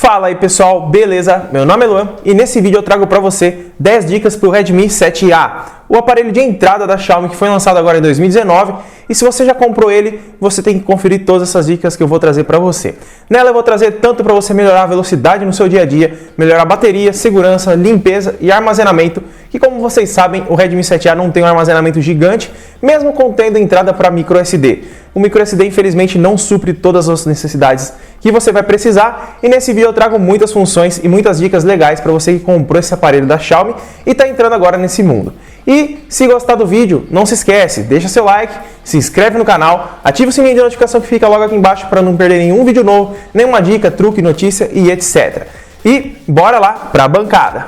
Fala aí pessoal, beleza? Meu nome é Luan e nesse vídeo eu trago para você 10 dicas para o Redmi 7A, o aparelho de entrada da Xiaomi que foi lançado agora em 2019, e se você já comprou ele, você tem que conferir todas essas dicas que eu vou trazer para você. Nela eu vou trazer tanto para você melhorar a velocidade no seu dia a dia, melhorar a bateria, segurança, limpeza e armazenamento, que como vocês sabem, o Redmi 7A não tem um armazenamento gigante, mesmo contendo entrada para micro SD. O micro SD infelizmente não supre todas as necessidades que você vai precisar, e nesse vídeo eu trago muitas funções e muitas dicas legais para você que comprou esse aparelho da Xiaomi e está entrando agora nesse mundo. E se gostar do vídeo, não se esquece, deixa seu like, se inscreve no canal, ativa o sininho de notificação que fica logo aqui embaixo para não perder nenhum vídeo novo, nenhuma dica, truque, notícia e etc. E bora lá para a bancada!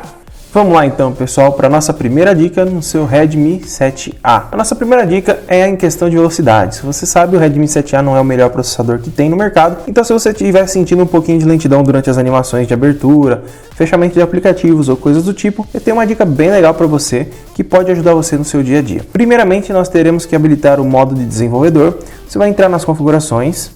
Vamos lá então, pessoal, para a nossa primeira dica no seu Redmi 7A. A nossa primeira dica é em questão de velocidade. Se você sabe, o Redmi 7A não é o melhor processador que tem no mercado, então se você estiver sentindo um pouquinho de lentidão durante as animações de abertura, fechamento de aplicativos ou coisas do tipo, eu tenho uma dica bem legal para você que pode ajudar você no seu dia a dia. Primeiramente, nós teremos que habilitar o modo de desenvolvedor. Você vai entrar nas configurações,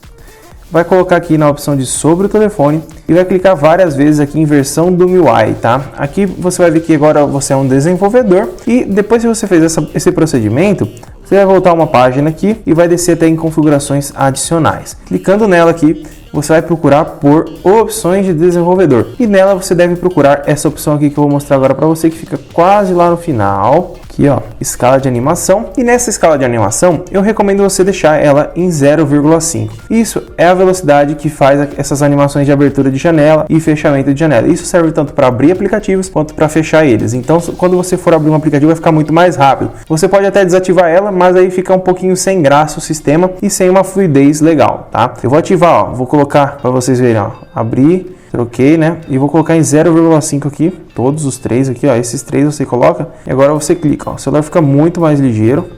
vai colocar aqui na opção de sobre o telefone e vai clicar várias vezes aqui em versão do MIUI, tá? Aqui você vai ver que agora você é um desenvolvedor e depois que você fez esse procedimento, você vai voltar uma página aqui e vai descer até em configurações adicionais. Clicando nela aqui, você vai procurar por opções de desenvolvedor e nela você deve procurar essa opção aqui que eu vou mostrar agora para você, que fica quase lá no final. Aqui ó, escala de animação, e nessa escala de animação eu recomendo você deixar ela em 0,5. Isso é a velocidade que faz essas animações de abertura de janela e fechamento de janela. Isso serve tanto para abrir aplicativos quanto para fechar eles. Então quando você for abrir um aplicativo vai ficar muito mais rápido. Você pode até desativar ela, mas aí fica um pouquinho sem graça o sistema e sem uma fluidez legal, tá? Eu vou ativar, ó, vou colocar para vocês verem, ó, abrir, troquei, né? E vou colocar em 0,5 aqui, todos os três aqui, ó, esses três você coloca e agora você clica, ó, o celular fica muito mais ligeiro.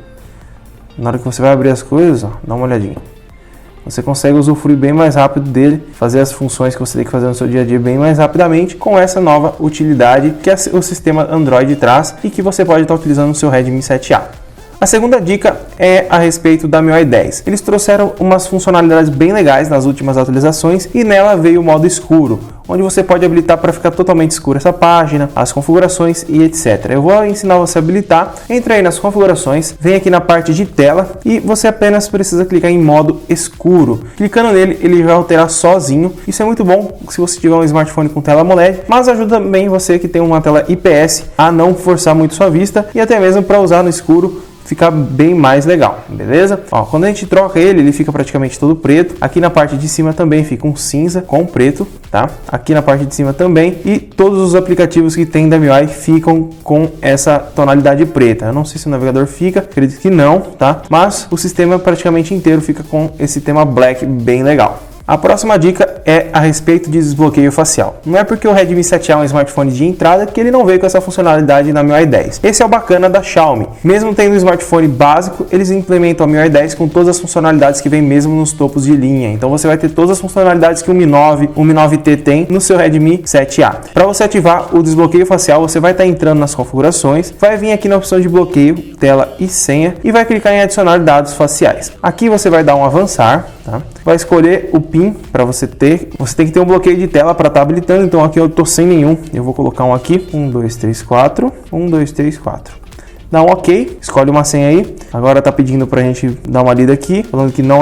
Na hora que você vai abrir as coisas, ó, dá uma olhadinha. Você consegue usufruir bem mais rápido dele, fazer as funções que você tem que fazer no seu dia a dia bem mais rapidamente com essa nova utilidade que o sistema Android traz e que você pode estar utilizando no seu Redmi 7A. A segunda dica é a respeito da MIUI 10. Eles trouxeram umas funcionalidades bem legais nas últimas atualizações e nela veio o modo escuro, onde você pode habilitar para ficar totalmente escura essa página, as configurações e etc. Eu vou ensinar você a habilitar. Entra aí nas configurações, vem aqui na parte de tela e você apenas precisa clicar em modo escuro. Clicando nele, ele vai alterar sozinho. Isso é muito bom se você tiver um smartphone com tela AMOLED, mas ajuda também você que tem uma tela IPS a não forçar muito sua vista e até mesmo para usar no escuro ficar bem mais legal, beleza? Ó, quando a gente troca ele fica praticamente todo preto. Aqui na parte de cima também fica um cinza com preto, tá? Aqui na parte de cima também, e todos os aplicativos que tem da MIUI ficam com essa tonalidade preta. Eu não sei se o navegador fica, acredito que não, tá? Mas o sistema praticamente inteiro fica com esse tema black bem legal. A próxima dica é a respeito de desbloqueio facial. Não é porque o Redmi 7A é um smartphone de entrada que ele não veio com essa funcionalidade na MIUI 10. Esse é o bacana da Xiaomi. Mesmo tendo um smartphone básico, eles implementam a MIUI 10 com todas as funcionalidades que vem mesmo nos topos de linha. Então você vai ter todas as funcionalidades que o Mi 9, o Mi 9T tem no seu Redmi 7A. Para você ativar o desbloqueio facial, você vai estar entrando nas configurações, vai vir aqui na opção de bloqueio, tela e senha e vai clicar em adicionar dados faciais. Aqui você vai dar um avançar, tá? Vai escolher o PIN para você ter. Você tem que ter um bloqueio de tela para estar habilitando. Então aqui eu tô sem nenhum. Eu vou colocar um aqui. 1, 2, 3, 4. 1, 2, 3, 4. Dá um OK, escolhe uma senha aí. Agora tá pedindo pra gente dar uma lida aqui, falando que não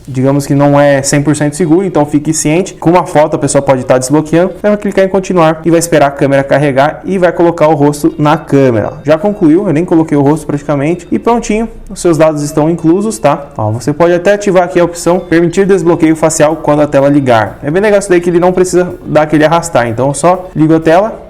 digamos que não é 100% seguro, então fique ciente. Com uma foto a pessoa pode estar desbloqueando. Você vai clicar em continuar e vai esperar a câmera carregar e vai colocar o rosto na câmera. Já concluiu, eu nem coloquei o rosto praticamente e prontinho. Os seus dados estão inclusos, tá? Ó, você pode até ativar aqui a opção permitir desbloqueio facial quando a tela ligar. É bem legal isso daí que ele não precisa dar aquele arrastar. Então eu só ligo a tela,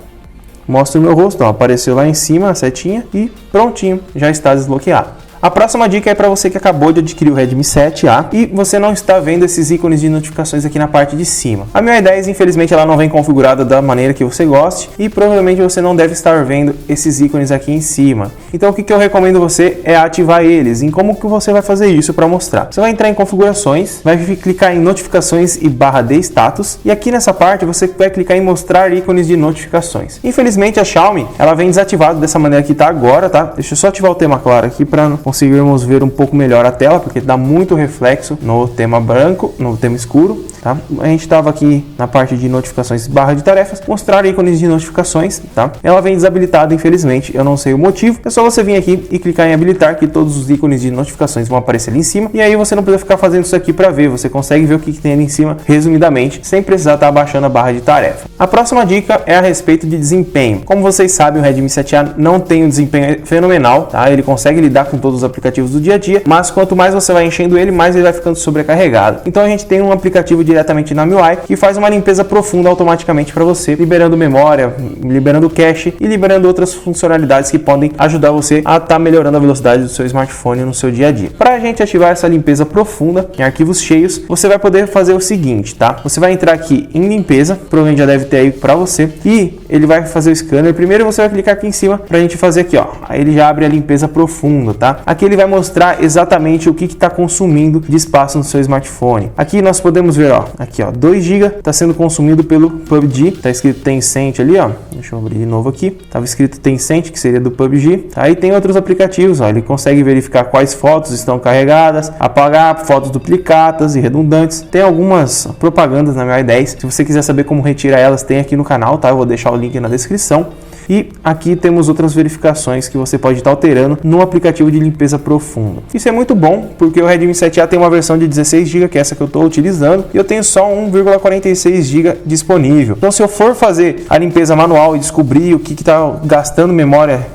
mostra o meu rosto, ó, apareceu lá em cima a setinha e prontinho, já está desbloqueado. A próxima dica é para você que acabou de adquirir o Redmi 7A e você não está vendo esses ícones de notificações aqui na parte de cima. A MIUI 10, infelizmente, ela não vem configurada da maneira que você goste e provavelmente você não deve estar vendo esses ícones aqui em cima. Então o que eu recomendo você é ativar eles. E como que você vai fazer isso para mostrar? Você vai entrar em configurações, vai clicar em notificações e barra de status e aqui nessa parte você vai clicar em mostrar ícones de notificações. Infelizmente a Xiaomi, ela vem desativada dessa maneira que está agora, tá? Deixa eu só ativar o tema claro aqui para conseguirmos ver um pouco melhor a tela, porque dá muito reflexo no tema branco, no tema escuro, tá? A gente estava aqui na parte de notificações barra de tarefas, mostrar ícones de notificações, tá? Ela vem desabilitada, infelizmente, eu não sei o motivo. É só você vir aqui e clicar em habilitar, que todos os ícones de notificações vão aparecer ali em cima, e aí você não precisa ficar fazendo isso aqui para ver, você consegue ver o que tem ali em cima resumidamente, sem precisar estar abaixando a barra de tarefa. A próxima dica é a respeito de desempenho. Como vocês sabem, o Redmi 7A não tem um desempenho fenomenal, tá? Ele consegue lidar com todos os aplicativos do dia a dia, mas quanto mais você vai enchendo ele, mais ele vai ficando sobrecarregado. Então a gente tem um aplicativo diretamente na MIUI que faz uma limpeza profunda automaticamente para você, liberando memória, liberando cache e liberando outras funcionalidades que podem ajudar você a estar melhorando a velocidade do seu smartphone no seu dia a dia. Para a gente ativar essa limpeza profunda em arquivos cheios, você vai poder fazer o seguinte, tá? Você vai entrar aqui em limpeza, provavelmente já deve ter aí para você, e ele vai fazer o scanner. Primeiro você vai clicar aqui em cima para a gente fazer aqui, ó. Aí ele já abre a limpeza profunda, tá? Aqui ele vai mostrar exatamente o que está consumindo de espaço no seu smartphone. Aqui nós podemos ver, ó, aqui ó, 2 GB está sendo consumido pelo PUBG, tá escrito Tencent ali, ó. Deixa eu abrir de novo aqui. Tava escrito Tencent, que seria do PUBG. Aí tem outros aplicativos, ó, ele consegue verificar quais fotos estão carregadas, apagar fotos duplicadas e redundantes. Tem algumas propagandas na MIUI 10. Se você quiser saber como retirar elas, tem aqui no canal, tá? Eu vou deixar o link na descrição. E aqui temos outras verificações que você pode estar alterando no aplicativo de limpeza profunda. Isso é muito bom, porque o Redmi 7A tem uma versão de 16 GB, que é essa que eu estou utilizando, e eu tenho só 1,46 GB disponível. Então, se eu for fazer a limpeza manual e descobrir o que está gastando memória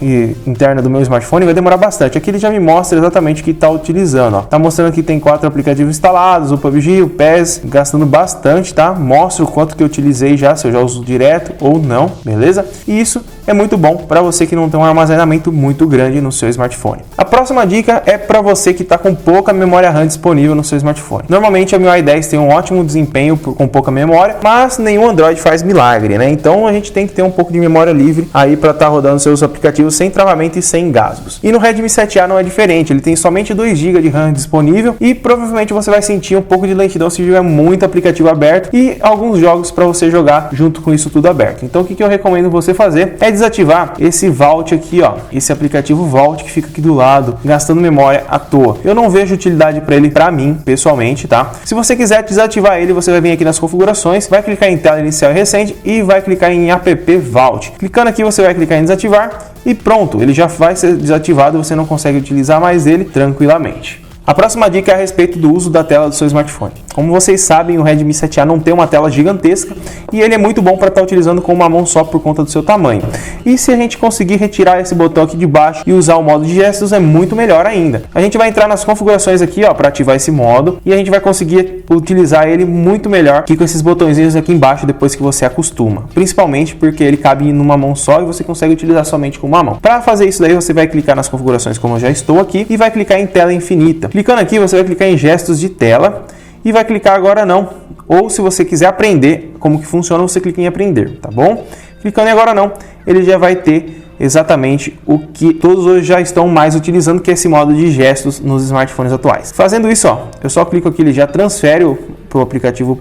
interna do meu smartphone, vai demorar bastante. Aqui ele já me mostra exatamente o que está utilizando. Está mostrando que tem 4 aplicativos instalados, o PUBG, o PES, gastando bastante, tá? Mostra o quanto que eu utilizei já, se eu já uso direto ou não, beleza? E isso é muito bom para você que não tem um armazenamento muito grande no seu smartphone. A próxima dica é para você que está com pouca memória RAM disponível no seu smartphone. Normalmente a MIUI 10 tem um ótimo desempenho com pouca memória, mas nenhum Android faz milagre, né? Então a gente tem que ter um pouco de memória livre aí para estar rodando seus aplicativos sem travamento e sem engasgos. E no Redmi 7A não é diferente, ele tem somente 2 GB de RAM disponível e provavelmente você vai sentir um pouco de lentidão se tiver muito aplicativo aberto e alguns jogos para você jogar junto com isso tudo aberto. Então o que eu recomendo você fazer é desativar esse Vault aqui, ó, esse aplicativo Vault que fica aqui do lado, gastando memória à toa. Eu não vejo utilidade para ele, para mim, pessoalmente, tá? Se você quiser desativar ele, você vai vir aqui nas configurações, vai clicar em tela inicial e recente e vai clicar em app Vault. Clicando aqui, você vai clicar em desativar e pronto, ele já vai ser desativado, você não consegue utilizar mais ele tranquilamente. A próxima dica é a respeito do uso da tela do seu smartphone. Como vocês sabem, o Redmi 7A não tem uma tela gigantesca e ele é muito bom para estar utilizando com uma mão só por conta do seu tamanho. E se a gente conseguir retirar esse botão aqui de baixo e usar o modo de gestos, é muito melhor ainda. A gente vai entrar nas configurações aqui, ó, para ativar esse modo e a gente vai conseguir utilizar ele muito melhor que com esses botõezinhos aqui embaixo depois que você acostuma. Principalmente porque ele cabe numa mão só e você consegue utilizar somente com uma mão. Para fazer isso daí, você vai clicar nas configurações como eu já estou aqui e vai clicar em tela infinita. Clicando aqui, você vai clicar em gestos de tela e vai clicar agora não. Ou se você quiser aprender como que funciona, você clica em aprender, tá bom? Clicando em agora não, ele já vai ter exatamente o que todos hoje já estão mais utilizando, que é esse modo de gestos nos smartphones atuais. Fazendo isso, ó, eu só clico aqui, ele já transfere para o aplicativo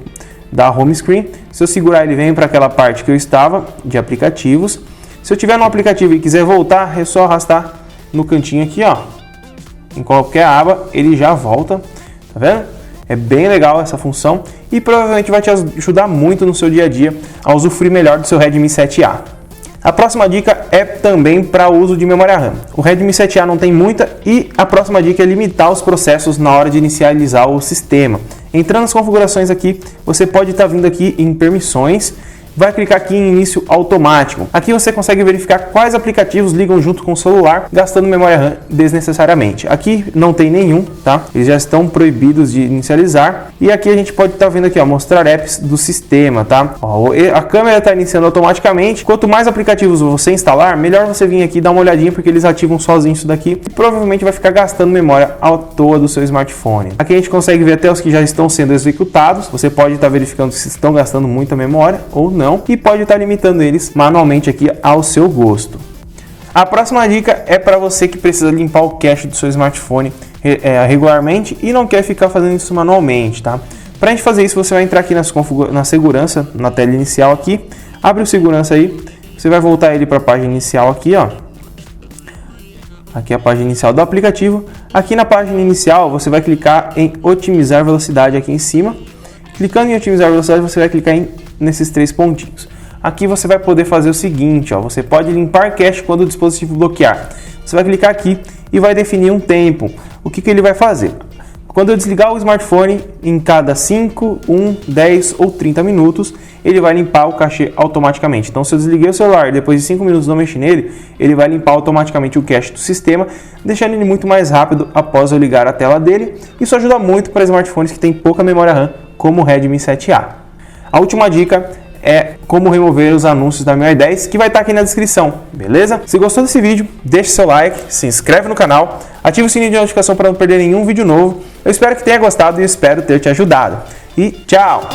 da home screen. Se eu segurar, ele vem para aquela parte que eu estava, de aplicativos. Se eu tiver no aplicativo e quiser voltar, é só arrastar no cantinho aqui, ó. Em qualquer aba, ele já volta, tá vendo? É bem legal essa função e provavelmente vai te ajudar muito no seu dia a dia a usufruir melhor do seu Redmi 7A. A próxima dica é também para o uso de memória RAM. O Redmi 7A não tem muita e a próxima dica é limitar os processos na hora de inicializar o sistema. Entrando nas configurações aqui, você pode estar vindo aqui em permissões, vai clicar aqui em início automático. Aqui você consegue verificar quais aplicativos ligam junto com o celular, gastando memória RAM desnecessariamente. Aqui não tem nenhum, tá? Eles já estão proibidos de inicializar. E aqui a gente pode estar vendo aqui, ó, mostrar apps do sistema, tá? Ó, a câmera está iniciando automaticamente. Quanto mais aplicativos você instalar, melhor você vir aqui dar uma olhadinha, porque eles ativam sozinhos isso daqui. E provavelmente vai ficar gastando memória à toa do seu smartphone. Aqui a gente consegue ver até os que já estão sendo executados. Você pode estar verificando se estão gastando muita memória ou não. E pode estar limitando eles manualmente aqui ao seu gosto. A próxima dica é para você que precisa limpar o cache do seu smartphone regularmente e não quer ficar fazendo isso manualmente, tá? Para a gente fazer isso, você vai entrar aqui na segurança, na tela inicial aqui, abre o segurança aí, você vai voltar ele para a página inicial aqui, ó. Aqui é a página inicial do aplicativo. Aqui na página inicial, você vai clicar em otimizar velocidade aqui em cima. Clicando em otimizar velocidade, você vai clicar nesses 3 pontinhos. Aqui você vai poder fazer o seguinte, ó, você pode limpar cache quando o dispositivo bloquear. Você vai clicar aqui e vai definir um tempo. O que ele vai fazer? Quando eu desligar o smartphone, em cada 5, 1, 10 ou 30 minutos, ele vai limpar o cache automaticamente. Então, se eu desliguei o celular e depois de 5 minutos não mexi nele, ele vai limpar automaticamente o cache do sistema, deixando ele muito mais rápido após eu ligar a tela dele. Isso ajuda muito para smartphones que têm pouca memória RAM, como o Redmi 7A. A última dica é como remover os anúncios da MIUI 10, que vai estar aqui na descrição, beleza? Se gostou desse vídeo, deixe seu like, se inscreve no canal, ative o sininho de notificação para não perder nenhum vídeo novo. Eu espero que tenha gostado e espero ter te ajudado. E tchau!